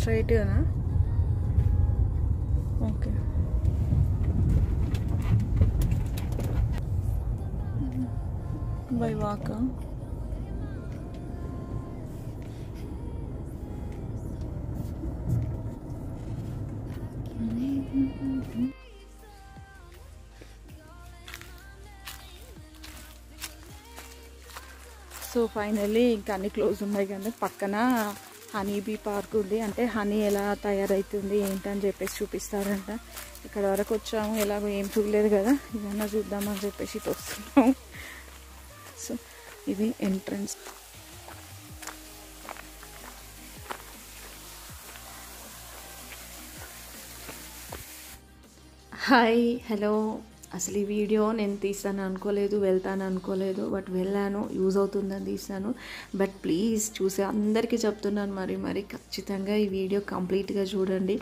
స్ట్రైట్గానా? Okay. By walk. So finally ఇంకా అన్ని close ఉన్నాయి కానీ పక్కన హనీ బీ పార్క్ ఉంది. అంటే హనీ ఎలా తయారవుతుంది ఏంటని చెప్పేసి చూపిస్తారంట. ఇక్కడ వరకు వచ్చాము, ఎలాగో ఏం చూడలేదు కదా, ఇదన్నా చూద్దామని చెప్పేసి ఇటు వస్తున్నాము. సో ఇది ఎంట్రన్స్. Hi, hello. అసలు ఈ వీడియో నేను తీస్తాను అనుకోలేదు, వెళ్తాను అనుకోలేదు, బట్ వెళ్ళాను, యూజ్ అవుతుందని తీసాను. బట్ ప్లీజ్ చూసే అందరికీ చెప్తున్నాను, మరి ఖచ్చితంగా ఈ వీడియో కంప్లీట్గా చూడండి.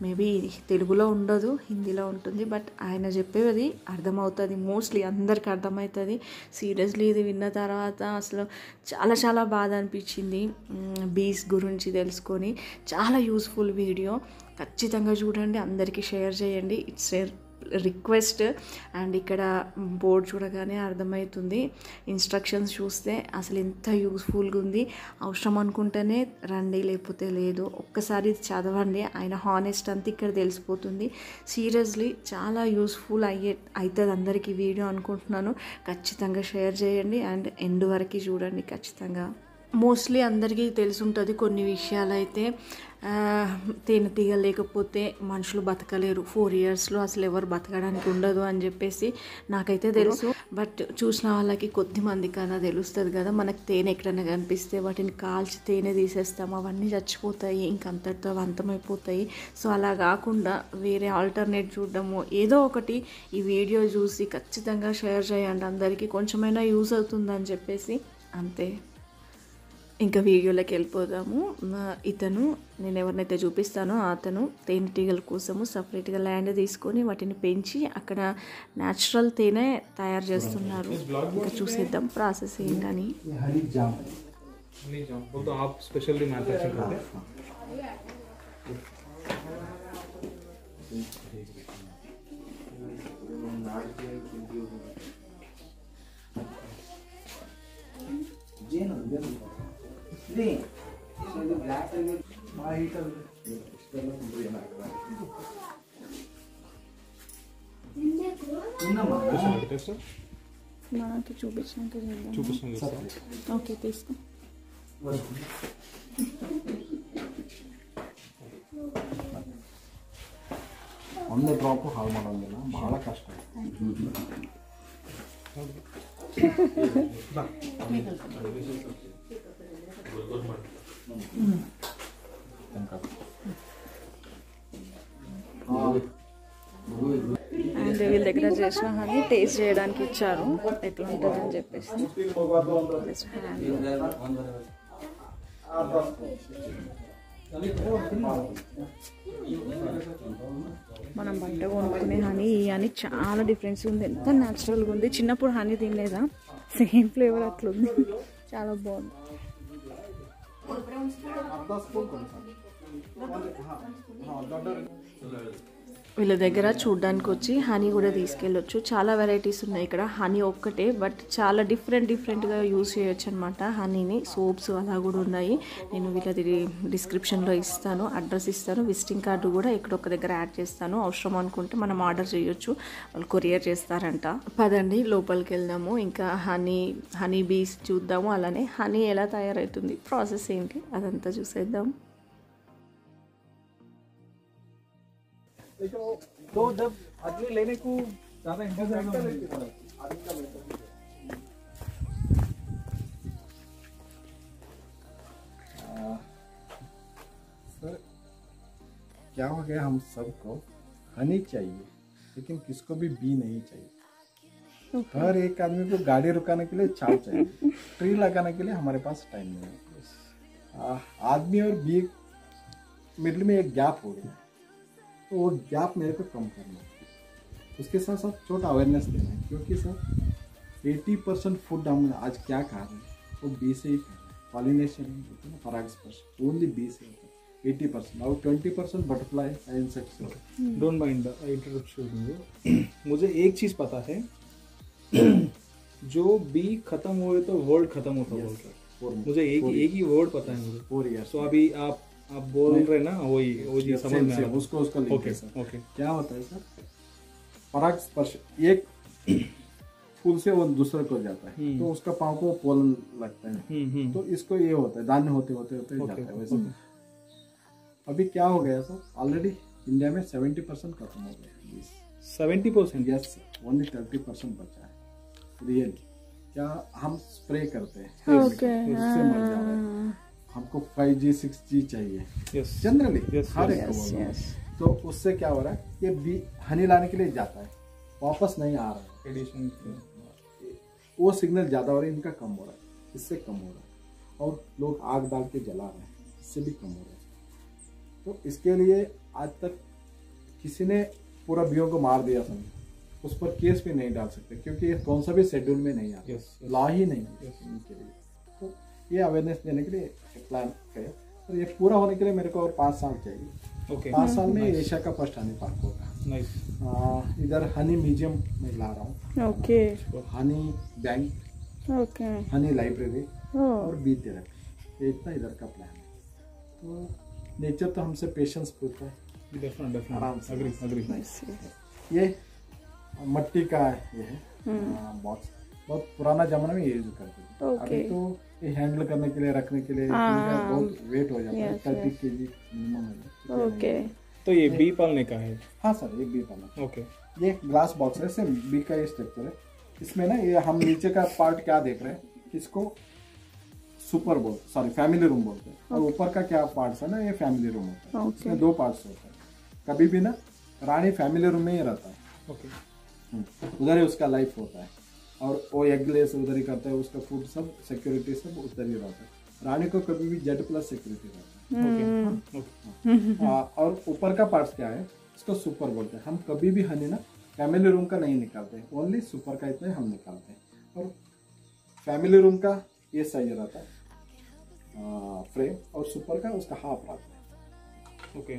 మేబీ తెలుగులో ఉండదు, హిందీలో ఉంటుంది, బట్ ఆయన చెప్పేది అర్థమవుతుంది, మోస్ట్లీ అందరికీ అర్థమవుతుంది. సీరియస్లీ ఇది విన్న తర్వాత అసలు చాలా బాధ అనిపించింది. బీస్ గురించి తెలుసుకొని చాలా యూస్ఫుల్ వీడియో. ఖచ్చితంగా చూడండి, అందరికీ షేర్ చేయండి. It's request. అండ్ ఇక్కడ బోర్డు చూడగానే అర్థమవుతుంది, ఇన్స్ట్రక్షన్స్ చూస్తే అసలు ఎంత యూస్ఫుల్గా ఉంది. అవసరం అనుకుంటేనే రండి, లేకపోతే లేదు. ఒక్కసారి చదవండి, ఆయన హానెస్ట్ అంతా ఇక్కడ తెలిసిపోతుంది. సీరియస్లీ చాలా యూస్ఫుల్ అవుతుంది అందరికీ వీడియో అనుకుంటున్నాను. ఖచ్చితంగా షేర్ చేయండి అండ్ ఎండ్ వరకు చూడండి ఖచ్చితంగా. మోస్ట్లీ అందరికీ తెలుసుంటుంది కొన్ని విషయాలు అయితే. తేనెటీగ లేకపోతే మనుషులు బతకలేరు, 4 yearsలో అసలు ఎవరు బతకడానికి ఉండదు అని చెప్పేసి నాకైతే తెలుసు. బట్ చూసిన వాళ్ళకి కొద్ది మందికైనా తెలుస్తుంది కదా. మనకు తేనె ఎక్కడైనా కనిపిస్తే వాటిని కాల్చి తేనె తీసేస్తాం, అవన్నీ చచ్చిపోతాయి, ఇంకంతటితో అంతమైపోతాయి. సో అలా కాకుండా వేరే ఆల్టర్నేట్ చూడడము ఏదో ఒకటి ఈ వీడియో చూసి ఖచ్చితంగా షేర్ చేయండి, అందరికీ కొంచెమైనా యూజ్ అవుతుందని చెప్పేసి. అంతే, ఇంకా వీడియోలోకి వెళ్ళిపోదాము. ఇతను, నేను ఎవరినైతే చూపిస్తానో అతను తేనెటీగల కోసము సపరేట్గా ల్యాండ్ తీసుకొని వాటిని పెంచి అక్కడ న్యాచురల్ తేనె తయారు చేస్తున్నారు. ఇంకా చూసేద్దాం ప్రాసెస్ ఏంటని. మనకి చూపించినాక ఓకే తీసుకో. ಒಂದು ಡ್ರಾಪ್ ಹಾಳು ಮಾಡೋಂಗಿಲ್ಲ, ಭಾಳ ಕಷ್ಟ. అండ్ వీళ్ళ దగ్గర చేసిన హనీ టేస్ట్ చేయడానికి ఇచ్చారు, ఎట్లా ఉంటుందని చెప్పేసి. మనం బయట కొనుక్కునే హనీ ఈ హనీ చాలా డిఫరెన్స్ ఉంది, ఎంత న్యాచురల్గా ఉంది. చిన్నప్పుడు హనీ తినలేదా, సేమ్ ఫ్లేవర్ అట్లుంది, చాలా బాగుంది. వీళ్ళ దగ్గర చూడ్డానికి వచ్చి హనీ కూడా తీసుకెళ్ళొచ్చు. చాలా వెరైటీస్ ఉన్నాయి ఇక్కడ. హనీ ఒక్కటే బట్ చాలా డిఫరెంట్గా యూజ్ చేయొచ్చు అనమాట హనీని. సోప్స్ అలా కూడా ఉన్నాయి. నేను వీళ్ళది డిస్క్రిప్షన్లో ఇస్తాను, అడ్రస్ ఇస్తాను, విజిటింగ్ కార్డు కూడా ఎక్కడొక్క దగ్గర యాడ్ చేస్తాను. అవసరం అనుకుంటే మనం ఆర్డర్ చేయొచ్చు, వాళ్ళు కొరియర్ చేస్తారంట. పదండి లోపలికి వెళ్దాము, ఇంకా హనీ బీస్ చూద్దాము. అలానే హనీ ఎలా తయారవుతుంది, ప్రాసెస్ ఏంటి అదంతా చూసేద్దాం. तो जब आदमी लेने को ज्यादा इंटरेस्ट सर क्या हो गया, हम सबको हनी चाहिए लेकिन किसको भी बी नहीं चाहिए. हर एक आदमी को गाड़ी रुकाने के लिए चाव चाहिए, ट्री लगाने के लिए हमारे पास टाइम नहीं है. आदमी और बी मिडिल में एक गैप हो गया, तो वो गैप मेरे को कम करना है. उसके साथ साथ छोटा अवेयरनेस देना है, क्योंकि सर 80% फूड हम आज क्या खा रहे हैं वो बी से ही खा रहे हैं. पॉलिनेशन होता है ना, परागस्पर्श ओनली बी से होता है. 80% और 20% बटरफ्लाई इंसेक्ट्स होते हैं। Don't mind interruption. मुझे एक चीज पता है, जो बी खत्म हुए तो वर्ल्ड खत्म होता है बोलकर। मुझे एक ही वर्ड पता है मुझे। 4 years। तो अभी आप बोल रहे ना, वही वो जी समझ में आ रहा। उसको लिखते ओके हैं सर। ओके क्या होता है सर, परागस्पर्श एक फूल से वो दूसरे को जाता है, तो उसका पाँव को पोलन लगता है, तो इसको ये होता है दाने होते होते होते जाता है वैसे। अभी क्या हो गया सर, ऑलरेडी इंडिया में 70% खत्म हो गया। 70%? यस, ओनली 30% बचा है। रियली क्या हम स्प्रे करते हैं, उससे मर जा रहे हैं। हमको 5G 6G चाहिए यस जनरली, Yes, हर yes, एक को बोल रहा हूं। तो उससे क्या हो रहा है, ये बी हनी लाने के लिए जाता है, वापस नहीं आ रहा है। एडिशन। वो सिग्नल ज्यादा हो रहा है, इनका कम हो रहा है, इससे कम हो रहा है। और लोग आग डाल के जला रहे हैं, इससे भी कम हो रहा है। तो इसके लिए आज तक किसी ने पूरा बियों को मार दिया समझो, उस पर केस भी नहीं डाल सकते, क्योंकि ये कौन सा भी शेड्यूल में नहीं आता, लॉ ही नहीं है इनके लिए। तो ये अवेयरनेस देने के लिए एक प्लान किया, और ये पूरा होने के लिए मेरे को और 5 साल चाहिए। ओके 5 साल में एशिया का फर्स्ट हनी पार्क होगा। नाइस। इधर हनी म्यूजियम में ला रहा हूँ, okay honey bank, okay honey library oh और बी थेरेपी, ये इतना इधर का प्लान है। तो नेचर तो हमसे पेशेंस पूछता है। डेफिनेट आराम से। अग्री। ये मट्टी का ये है बॉक्स, बहुत पुराना जमाना में ये यूज करते थे। Okay. अभी तो ये हैंडल करने के लिए, रखने के लिए इनका बहुत वेट हो जाता है, 30 kg मिनिमम है। ओके तो ये बी पालने का है? हाँ सर, ये बी पाना। ओके ये ग्लास बॉक्स है, सेम बी का ये स्ट्रक्चर है। इसमें ना ये हम नीचे का पार्ट क्या देख रहे हैं, इसको सुपर बोल सॉरी फैमिली रूम बोलते हैं, और ऊपर का क्या पार्ट्स है ना, ये फैमिली रूम होता है। इसमें 2 पार्ट्स होता है। कभी भी ना रानी फैमिली रूम में ही रहता है, ओके उधर ही उसका लाइफ होता है, और वो एग लेस उधर ही करता है, उसका फूड सब सिक्योरिटी सब उधर ही रहता है। रानी को कभी भी Z+ सिक्योरिटी रहता है। ओके और ऊपर का पार्ट्स क्या है, इसको सुपर बोलते हैं। हम कभी भी हनी ना फैमिली रूम का नहीं निकालते, ओनली सुपर का इतना ही हम निकालते हैं। और फैमिली रूम का ये साइज रहता है फ्रेम, और सुपर का उसका हाफ रहता है। ओके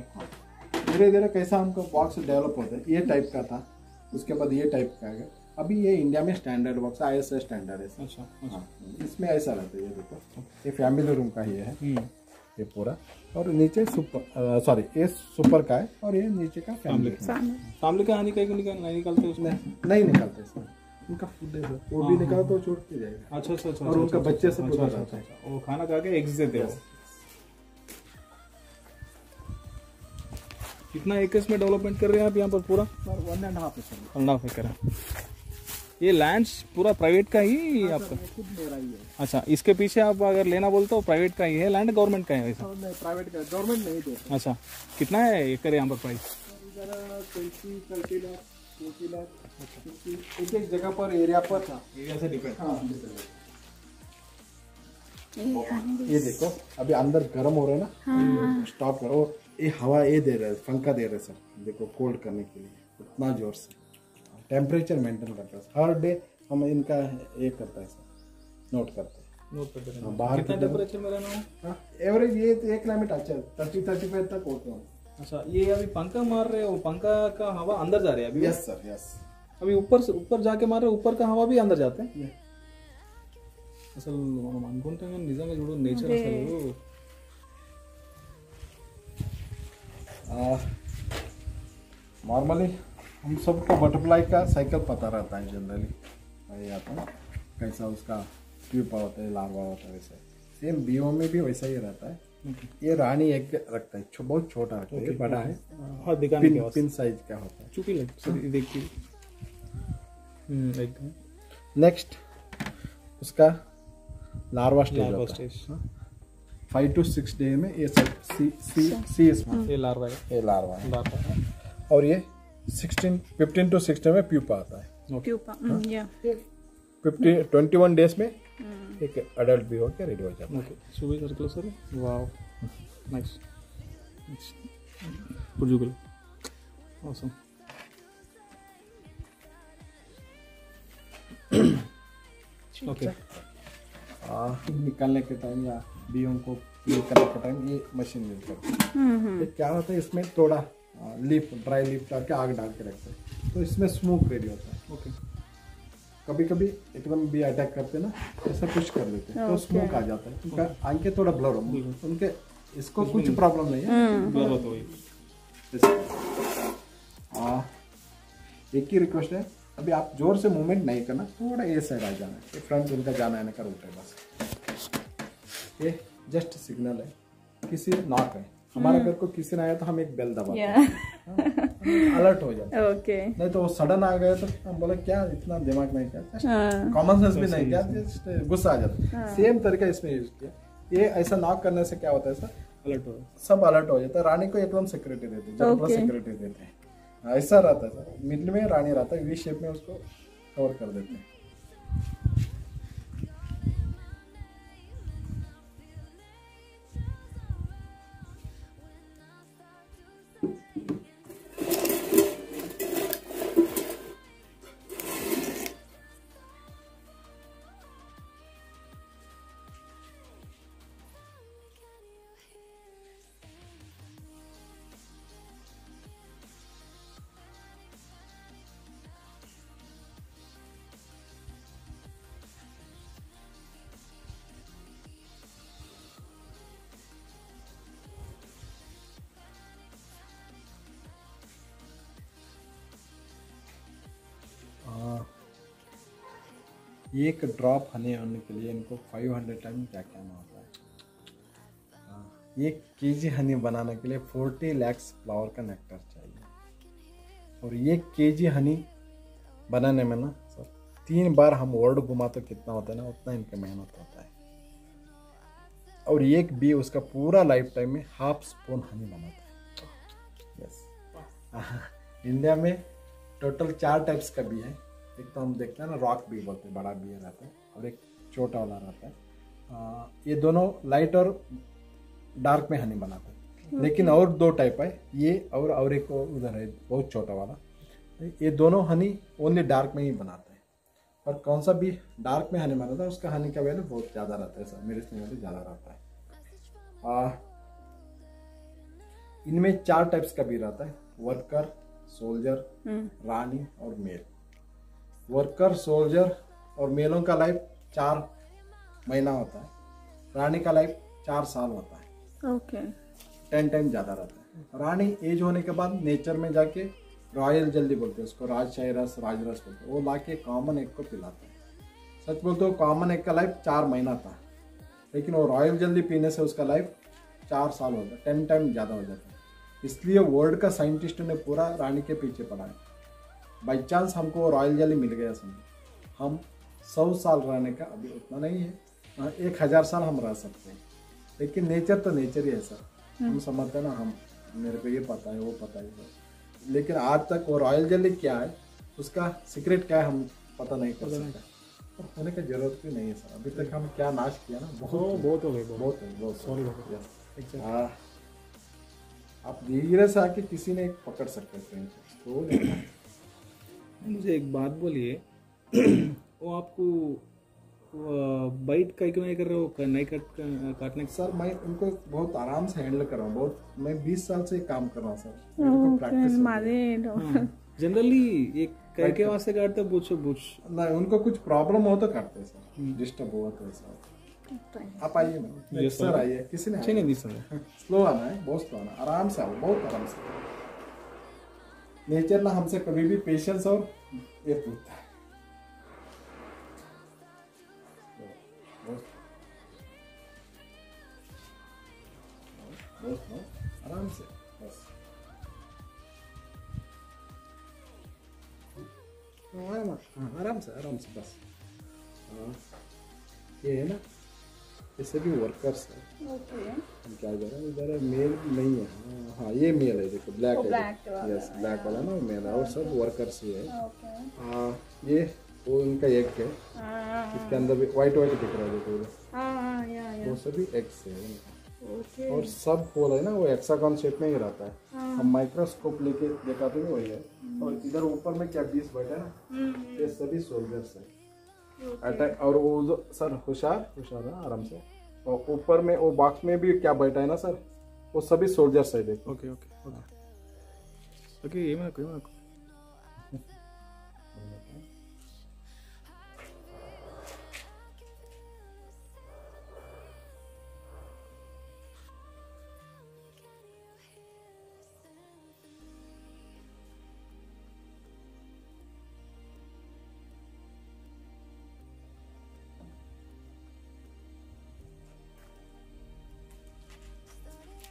धीरे धीरे कैसा हमको बॉक्स डेवलप होता है, ये टाइप का था, उसके बाद ये टाइप का है। अभी ये इंडिया में स्टैंडर्ड बॉक्स ISI स्टैंडर्ड है। अच्छा हाँ, इसमें ऐसा रहता है। ये देखो, ये फैमिली रूम का ही है ये पूरा, और नीचे सुपर सॉरी ये सुपर का है, और ये नीचे का फैमिली फैमिली का हानि का नहीं निकालते उसमें? नहीं निकालते इसमें, उनका फूड है, वो भी निकालो तो छोड़ के जाएगा। अच्छा अच्छा अच्छा। और उनका बच्चे सब उधर रहता है, वो खाना खा के एग्स देते हो। कितना एकर्स में डेवलपमेंट कर रहे हैं आप यहाँ पर पूरा? 1.5 एकड़ है। ये लैंड पूरा प्राइवेट का ही आपका? खुद मेरा ही है। अच्छा, इसके पीछे आप अगर लेना बोलते तो प्राइवेट का ही है लैंड, गवर्नमेंट का है वैसा? नहीं, प्राइवेट का, गवर्नमेंट नहीं देता। अच्छा, कितना है एकड़ यहाँ पर प्राइस? इधर 20-30 लाख 40 लाख एक एक जगह पर एरिया पर था। एरिया से डिपेंड। हाँ, ये देखो अभी अंदर गर्म हो रहा है ना, स्टॉप करो। ये हवा ये दे रहा है, पंखा दे रहे सर, देखो कोल्ड करने के लिए उतना जोर से टेम्परेचर मेंटेन करता है। हर डे हम इनका ये करता है सर, नोट करते हैं। नोट करते हैं बाहर कितना टेम्परेचर में रहना हो? एवरेज ये 1 क्लाइमेट अच्छा 30-35 तक होते हैं। अच्छा, ये अभी पंखा मार रहे हो, पंखा का हवा अंदर जा रहा है अभी? Yes sir, yes. अभी ऊपर जाके मार रहे हो, ऊपर का हवा भी अंदर जाते हैं? అసలు మనం అనుకుంటాం కానీ నిజంగా చూడు నేచర్ అసలు नॉर्मली हम सबको बटरफ्लाई का साइकिल पता रहता है जनरली, ये आता है कैसा उसका प्यूपा होता है, लार्वा होता है, वैसे सेम बीओ में भी वैसा ही रहता है। ये रानी एग रखता है, बहुत छोटा रखता है, बड़ा है, हाँ दिखाने के पिन साइज का होता है। चुकी लग देखिए एकदम। नेक्स्ट उसका लार्वा स्टेज लार्वा होता है। स्टेज 5 to 6 डे में ये सब सी इसमें ये लार्वा है, ये लार्वा है, लार्वा है। और ये 15 to 16 में प्यूपा आता है। प्यूपा या 21 डेज में एक अडल्ट भी होकर रेडी हो जाता है। ओके, सुबह सर्कल सर, वाओ नाइस पुजुगल awesome। ओके, निकालने के टाइम या बीओं को ये करने के टाइम ये मशीन यूज करते हैं। ये क्या होता है, इसमें थोड़ा लीफ, ड्राई लीफ डाल के, आग डाल के रखते हैं, तो इसमें स्मोक रेडी होता है। ओके। कभी कभी एकदम भी अटैक करते ना, ऐसा पुश कर देते हैं तो स्मोक आ जाता है। उनका आंखें थोड़ा ब्लर हो, उनके इसको कुछ प्रॉब्लम नहीं है। ब्लर होता है। एक ही रिक्वेस्ट है, अभी आप जोर से मूवमेंट नहीं करना, थोड़ा ये साइड आ जाना है, फ्रंट उनका जाना आने का रूट है बस। ये जस्ट सिग्नल है, किसी नॉक है, हमारे घर को किसी ने आया तो हम एक बेल दबाते हैं, अलर्ट हो जाता है। ओके। नहीं तो वो सडन आ गया तो हम बोले क्या इतना दिमाग नहीं क्या, कॉमन सेंस भी नहीं क्या, जस्ट गुस्सा आ जाता है। सेम तरीका इसमें यूज किया। ये ऐसा नॉक करने से क्या होता है सर, अलर्ट हो। सब अलर्ट हो जाता है। रानी को एकदम सिक्योरिटी देते हैं, जब पूरा सिक्योरिटी देते हैं। ऐसा रहता है सर, मिडिल में रानी रहता है, वी शेप में उसको कवर कर देते हैं। एक ड्रॉप हनी होने के लिए इनको 500 टाइम क्या कहना होता है। 1 kg हनी बनाने के लिए 40 लाख फ्लावर का नेक्टर चाहिए। और 1 kg हनी बनाने में ना सर 3 बार हम वर्ड घुमा तो कितना होता है ना, उतना इनका मेहनत होता है। और एक बी उसका पूरा लाइफ टाइम में ½ स्पून हनी बनाता है। यस। इंडिया में टोटल 4 टाइप्स का बी है। एक तो हम देखते हैं ना, रॉक बी बोलते हैं, बड़ा बी रहता है, और एक छोटा वाला रहता है। ये दोनों लाइट और डार्क में हनी बनाते हैं। लेकिन और 2 टाइप है, ये और एक उधर है बहुत छोटा वाला। ये दोनों हनी ओनली डार्क में ही बनाते हैं। और कौन सा भी डार्क में हनी बनाता है उसका हनी का वैल्यू बहुत ज़्यादा रहता है सर, मेरे से वैल्यू ज़्यादा रहता है। इनमें 4 टाइप्स का भी रहता है, वर्कर, सोल्जर, रानी और मेल। वर्कर, सोल्जर और मेलों का लाइफ 4 महीना होता है, रानी का लाइफ 4 साल होता है। ओके। 10 टाइम ज़्यादा रहता है। रानी एज होने के बाद नेचर में जाके रॉयल जल्दी बोलते हैं उसको, राजशाही रस, राजरस बोलते हैं, वो लाके कॉमन एग को पिलाते हैं। सच बोलते हो कॉमन एग का लाइफ 4 महीना था, लेकिन वो रॉयल जल्दी पीने से उसका लाइफ 4 साल होता है, 10 टाइम ज़्यादा हो जाता है। इसलिए वर्ल्ड का साइंटिस्ट ने पूरा रानी के पीछे पड़ा है। बाई चांस हमको रॉयल जेली मिल गया, समझो हम 100 साल रहने का, अभी उतना नहीं है, 1000 साल हम रह सकते हैं। लेकिन नेचर तो नेचर ही है सर, हम समझते हैं ना, हम मेरे को ये पता है वो पता है, लेकिन आज तक वो रॉयल जेली क्या है, उसका सीक्रेट क्या है, हम पता नहीं कर सकते। और होने की जरूरत भी नहीं है सर। अभी तक हम क्या नाश किया ना, बहुत हो गए, बहुत सॉरी हो गए। आप धीरे से आके किसी ने पकड़ सकते हैं तो। मुझे एक बात बोलिए, वो आपको बाइट का क्यों नहीं कर रहे हो, नहीं काटने? सर मैं उनको बहुत आराम से हैंडल कर रहा हूँ, बहुत मैं 20 साल से काम कर रहा हूँ सर, मेरे को प्रैक्टिस। जनरली ये कैके वास्ते काटते बुछ नहीं, उनको कुछ प्रॉब्लम हो तो काटते हैं सर, डिस्टर्ब हुआ तो ऐसा। आप आइए ना सर, आइए, किसी ने नहीं दी सर, स्लो आना है, बहुत स्लो आना, आराम से आओ, बहुत आराम से। नेचर ना हमसे कभी भी पेशेंस और ये पूछता है। आराम से बस, आराम से बस। ये है ना, इससे भी वर्कर्स है। हम क्या जा रहे हैं, इधर मेल नहीं है। हाँ ये मेल है, देखो ब्लैक है, यस ब्लैक वाला ना मेल है, और सब वर्कर्स ही है। ये वो इनका एग है, इसके अंदर भी वाइट दिख रहा है, देखो वो सभी एग्स है। और सब होल है ना, वो हेक्सागन शेप में ही रहता है। हम माइक्रोस्कोप लेके दिखाते हैं वही है। और इधर ऊपर में क्या 20 बैठा है ना, ये सभी सोल्जर्स है। अटैक और वो सर होशियार है, आराम से और ऊपर में वो बॉक्स में भी क्या बैठा है ना सर, वो सभी सोल्जर है देखो। ओके ओके ओके ओके ये मैं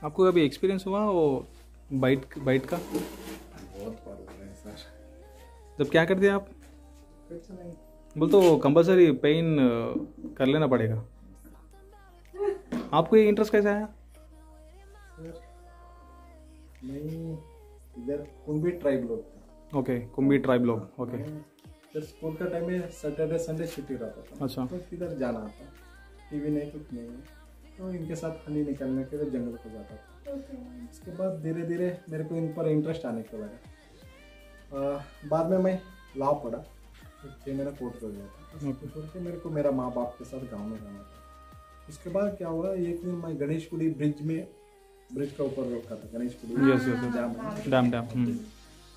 आपको अभी एक्सपीरियंस हुआ वो बाइट का? बहुत बार हो रहा है सर। जब क्या करते हैं आप? कुछ नहीं। बोल तो कंपलसरी पेन कर लेना पड़ेगा। आपको ये इंटरेस्ट कैसे आया? सर मैं इधर कुंभी ट्राइब लोग था। ओके कुंभी ट्राइब लोग। ओके जब स्कूल का टाइम में सैटरडे संडे छुट्टी रहता था, अच्छा। तो किधर जाना था, टीवी नहीं कुछ नहीं है, तो इनके साथ हनी निकलने के लिए जंगल को जाता था। उसके बाद धीरे धीरे मेरे को इन पर इंटरेस्ट आने को लगा। बाद में मैं लॉ पढ़ा, 6 महीना कोर्ट हो गया था। उसको छोड़ के मेरे को मेरा माँ बाप के साथ गाँव में रहना था। उसके बाद क्या हुआ, एक दिन मैं गणेशपुरी ब्रिज का ऊपर रोका था, गणेशपुरी यस यस डैम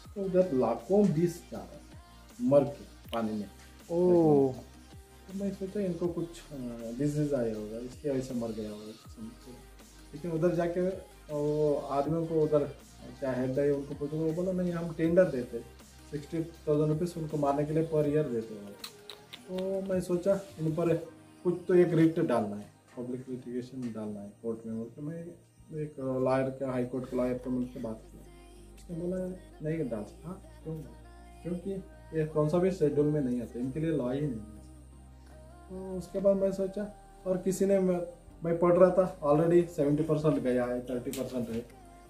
तो उधर लाखों बीस जा रहा था मर के पानी में। ओ तो मैं सोचा इनको कुछ डिजीज आया होगा, इसके वजह से मर गया होगा। लेकिन उधर जाके वो आदमियों को उधर क्या हेड है उनको पूछो, वो बोला नहीं हम टेंडर देते 60,000 रुपीज़ उनको मारने के लिए पर ईयर देते हो। तो मैं सोचा इन पर कुछ तो एक रिट डालना है, पब्लिक लिटिगेशन डालना है कोर्ट में। तो मैं एक लॉयर का हाई कोर्ट के लॉयर को मिलकर बात किया, उसने बोला नहीं डाल सकता। हाँ क्यों? क्योंकि ये कौन सा भी शेड्यूल में नहीं आता, इनके लिए लॉ ही नहीं है। तो उसके बाद मैं सोचा, और किसी ने मैं पढ़ रहा था ऑलरेडी 70% गया है, 30% है,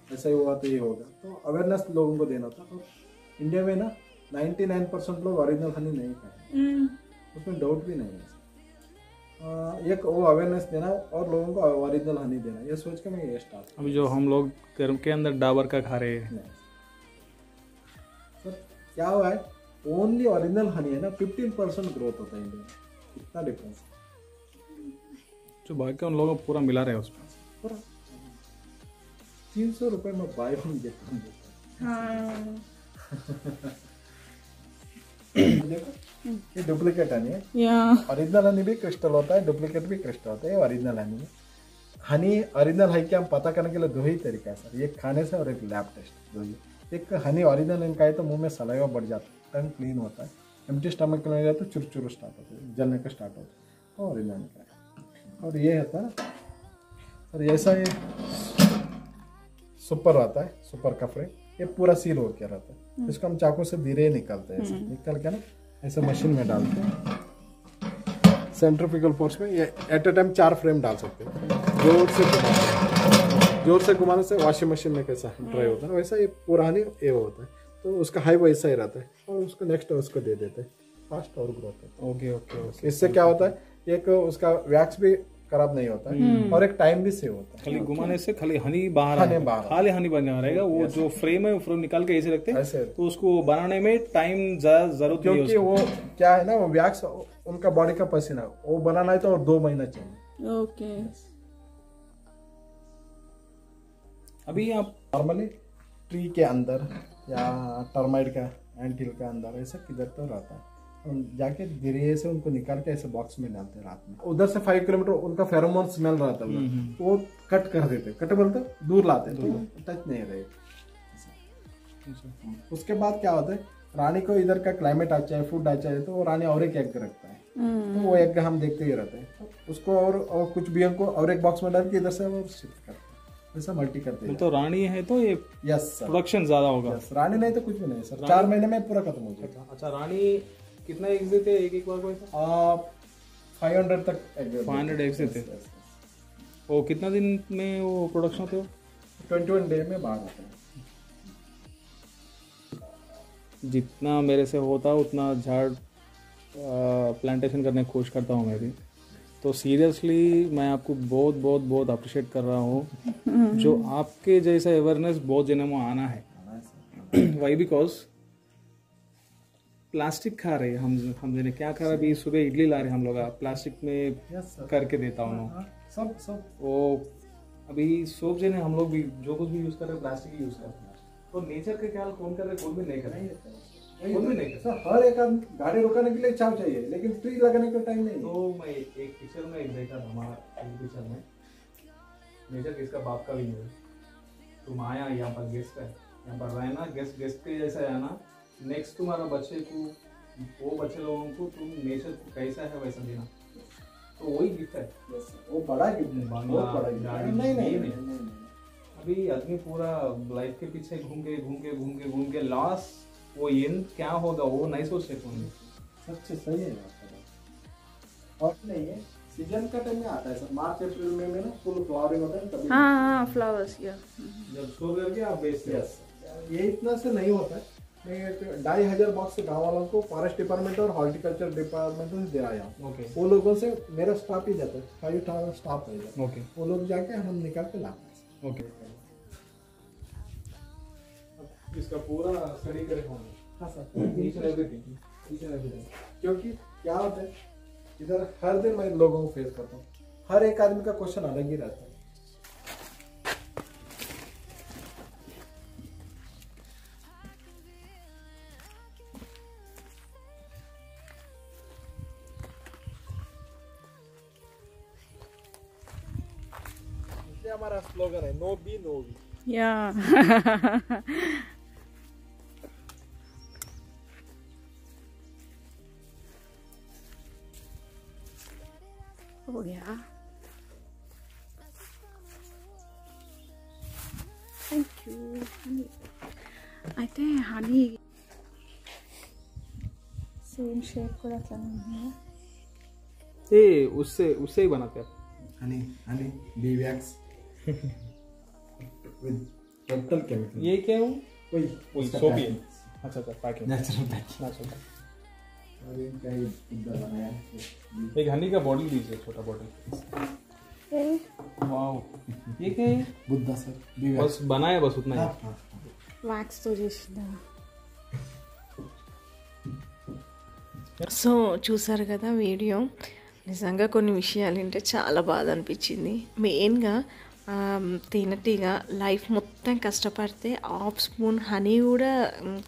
ऐसा ही हुआ तो ये होगा। तो अवेयरनेस लोगों को देना था। और इंडिया में ना 99% लोग ओरिजिनल हनी नहीं खाए, उसमें डाउट भी नहीं है। एक वो अवेयरनेस देना और लोगों को ओरिजिनल हनी देना, ये सोच के मैं ये स्टार्ट। अभी जो हम लोग घर के अंदर डाबर का खा रहे हैं, सर क्या हुआ है, ओनली ओरिजिनल हनी है ना 15% ग्रोथ होता है इंडिया में, इतना डिफरेंस। जो बाकी उन लोगों को पूरा मिला रहे हैं उसमें। पूरा 300 रुपये में बाय वन गेट वन देखो, ये डुप्लीकेट हनी है। ओरिजिनल हनी भी क्रिस्टल होता है, डुप्लीकेट भी क्रिस्टल होता है। ओरिजिनल हनी है। हनी ओरिजिनल है क्या हम पता करने के लिए दो ही तरीका है सर, एक खाने से और एक लैब टेस्ट, दो ही। एक हनी ओरिजिनल इनका है तो मुंह में सलाइवा बढ़ जाता है, टंग क्लीन होता है। एम्प्टी स्टमक के लिए तो चुरचुर स्टार्ट होता है, जलने का स्टार्ट होता है, तो ओरिजिनल का है। और ये होता है सर, ऐसा ये सुपर आता है, सुपर कपड़े, ये पूरा सील होकर रहता है। इसको हम चाकू से धीरे निकालते हैं, ऐसे निकाल के ना ऐसे मशीन में डालते हैं सेंट्रीफ्यूगल फोर्स में। ये एट ए टाइम 4 फ्रेम डाल सकते हैं। जोर से घुमाने से वॉशिंग मशीन में कैसा ड्राई होता है वैसा ये पूरा नहीं ये होता है। तो उसका हाई वैसा ही रहता है, और उसको नेक्स्ट उसको दे देते हैं, फास्ट और ग्रोथ होता है। Okay okay okay. इससे क्या होता है, एक उसका वैक्स भी खराब नहीं होता है और एक टाइम भी सेव होता है। खाली घुमाने से खाली हनी बाहर हनी बाहर खाली हनी बन रहेगा। वो जो फ्रेम है वो फ्रेम निकाल के ऐसे रखते हैं, ऐसे तो उसको बनाने में टाइम ज्यादा जरूरत नहीं है क्योंकि वो क्या है ना, वो वैक्स उनका बॉडी का पसीना, वो बनाना है तो और 2 महीना चाहिए। ओके। अभी आप नॉर्मली ट्री के अंदर या टर्माइट का एंटिल का अंदर ऐसा किधर तो रहता है, हम जाके धीरे से उनको निकाल के ऐसे बॉक्स में डालते हैं रात में। उधर से 5 किलोमीटर उनका फेरोमोन स्मेल रहता है, वो कट कर देते, कट बोलते दूर लाते हैं, तो टच नहीं रहे। उसके बाद क्या होता है, रानी को इधर का क्लाइमेट अच्छा है, फूड अच्छा है, तो वो रानी और एक एग रखता है, तो वो एग हम देखते ही रहते हैं। तो उसको और कुछ भी को और एक बॉक्स में डाल के इधर से वो शिफ्ट करते हैं, ऐसा मल्टी करते हैं। तो रानी है तो ये यस सर, प्रोडक्शन ज्यादा होगा। यस, रानी नहीं तो कुछ भी नहीं सर, 4 महीने में पूरा खत्म हो जाएगा। अच्छा रानी कितना एग्स देते हैं एक बार कोई? 500 तक एग 500 एग्स देते हैं। वो कितना दिन में वो प्रोडक्शन होते हो? 21 डे में बाहर आता है। जितना मेरे से होता उतना झाड़ प्लांटेशन करने की कोशिश करता हूँ मैं भी। तो सीरियसली मैं आपको बहुत बहुत बहुत अप्रिशिएट कर रहा हूँ। जो आपके जैसा अवेयरनेस बहुत जने में आना है। वाई बिकॉज प्लास्टिक खा रहे हैं हम जने क्या खा रहे अभी सुबह इडली ला रहे हम लोग प्लास्टिक में करके देता हूँ सब सब वो अभी सोप जने हम लोग भी जो कुछ भी यूज कर रहे हैं प्लास्टिक ही यूज करते हैं तो नेचर का ख्याल कौन कर रहे कौन भी नहीं कर रहे कौन भी नहीं कर सर हर एक आदमी गाड़ी रुकाने के लिए छाव चाहिए लेकिन ट्री लगाने का टाइम नहीं है। तो मैं एक पिक्चर में एक देखा था हमारा एक पिक्चर में नेचर किसका बाप का भी नहीं है तुम आया यहाँ पर गेस्ट है यहाँ पर रहना गेस्ट के जैसा है ना नेक्स्ट तुम्हारा बच्चे को वो बच्चे लोगों को तुम नेचर को कैसा है वैसा देना तो वही गिफ्ट है वो बड़ा गिफ्ट है बहुत बड़ा गिफ्ट नहीं अभी आदमी पूरा लाइफ के पीछे घूम के लास्ट वो एंड क्या होगा वो नहीं सोच रहे कौन सच्चे सही है और नहीं है सीजन का टाइम में आता है सर मार्च अप्रैल में ना फुल फ्लावरिंग होता है तभी हाँ फ्लावर्स या जब शो करके आप बेचते हैं ये इतना से नहीं होता है मैं 2,500 बॉक्स गाँव वालों को फॉरेस्ट डिपार्टमेंट और हॉर्टिकल्चर डिपार्टमेंट से दे आया हूँ ओके वो लोगों से मेरा स्टाफ ही जाता है 5 स्टाफ है जाता ओके वो लोग जाके हम निकाल के लाते हैं। ओके इसका पूरा स्टडी करे होंगे हाँ सर ईच एंड एवरीथिंग क्योंकि क्या होता है इधर हर दिन मैं लोगों को फेस करता हूँ हर एक आदमी का क्वेश्चन अलग ही रहता है। हमारा स्लोगन है नो बी नो वी या हो गया थैंक यू అయితే హనీ సేమ్ షేప్ కూడా అట్లానే ఉంది ये उससे ही बनाते हैं honey bee wax with total chemical ये क्या है वही सोप ही है अच्छा पैकिंग नेचुरल पैकिंग नेचुरल और इनका ही इधर बनाया है। एक हनी का बॉटल दीजिए छोटा बॉटल वाओ ये क्या है बुद्धा सर बी बस बनाया बस उतना ही हाँ వ్యాక్స్ తో చేసిన సో చూసారు కదా వీడియో నిజంగా కొన్ని విషయాలు అంటే చాలా బాధ అనిపించింది మెయిన్గా తినటిగా లైఫ్ మొత్తం కష్టపడితే హాఫ్ స్పూన్ హనీ కూడా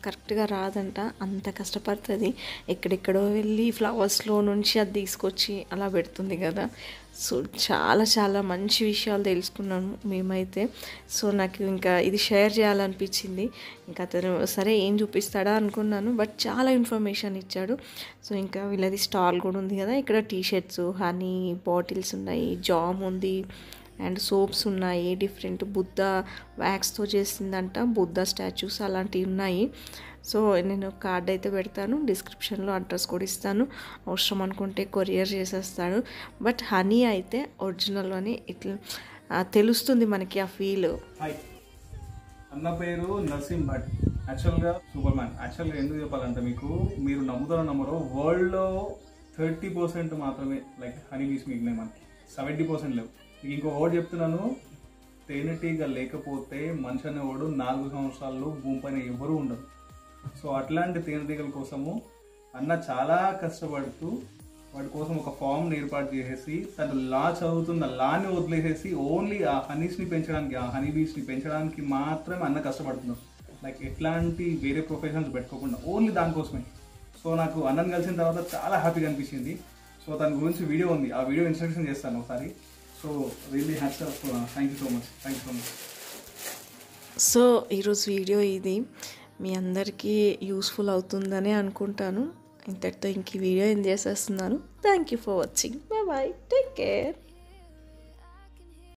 కరెక్ట్గా రాదంట అంత కష్టపడుతుంది ఎక్కడెక్కడో వెళ్ళి ఫ్లవర్స్లో నుంచి అది తీసుకొచ్చి అలా పెడుతుంది కదా సో చాలా చాలా మంచి విషయాలు తెలుసుకున్నాము మేమైతే సో నాకు ఇంకా ఇది షేర్ చేయాలనిపించింది ఇంకా అతను సరే ఏం చూపిస్తాడా అనుకున్నాను బట్ చాలా ఇన్ఫర్మేషన్ ఇచ్చాడు సో ఇంకా వీళ్ళది స్టాల్ కూడా ఉంది కదా ఇక్కడ టీషర్ట్స్ హనీ బాటిల్స్ ఉన్నాయి జామ్ ఉంది అండ్ సోప్స్ ఉన్నాయి డిఫరెంట్ బుద్ధ వ్యాక్స్తో చేసిందంట బుద్ధ స్టాచ్యూస్ అలాంటివి ఉన్నాయి సో నేను కార్డ్ అయితే పెడతాను డిస్క్రిప్షన్లో అడ్రస్ కూడా ఇస్తాను అవసరం అనుకుంటే కొరియర్ చేసేస్తాడు బట్ హనీ అయితే ఒరిజినల్ అని ఇట్లా తెలుస్తుంది మనకి ఆ ఫీల్ హాయ్ అన్న పేరు నర్సింగ్ భట్ యాక్చువల్గా సూపర్ మ్యాన్ యాక్చువల్గా ఎందుకు చెప్పాలంటే మీకు మీరు నమ్ముతారో నమ్మరో వరల్డ్లో 30% మాత్రమే లైక్ హనీ బీస్ మిగిలినాయి మనకి 70% లేవు మీకు ఇంకో వర్డ్ చెప్తున్నాను తేనెటీగ లేకపోతే మనిషి అనేవాడు 4 సంవత్సరాల్లో భూమి పైన ఎవరు ఉండరు సో అట్లాంటి తేనెటీగల కోసము అన్న చాలా కష్టపడుతూ వాటి కోసం ఒక ఫామ్ని ఏర్పాటు చేసేసి తను లా చదువుతున్న లాని వదిలేసేసి ఓన్లీ ఆ హనీస్ని పెంచడానికి ఆ హనీ బీస్ని పెంచడానికి మాత్రమే అన్న కష్టపడుతున్నారు లైక్ ఎట్లాంటి వేరే ప్రొఫెషన్స్ పెట్టుకోకుండా ఓన్లీ దానికోసమే సో నాకు అన్నను కలిసిన తర్వాత చాలా హ్యాపీగా అనిపించింది సో దాని గురించి వీడియో ఉంది ఆ వీడియో ఇన్స్ట్రక్షన్ చేస్తాను ఒకసారి so really hats off thank you so much so ఈరోజు వీడియో ఇది మీ అందరికీ యూస్ఫుల్ అవుతుందని అనుకుంటాను ఇంతటితో ఇంక ఈ వీడియో ఏం చేసేస్తున్నాను thank you for watching bye take care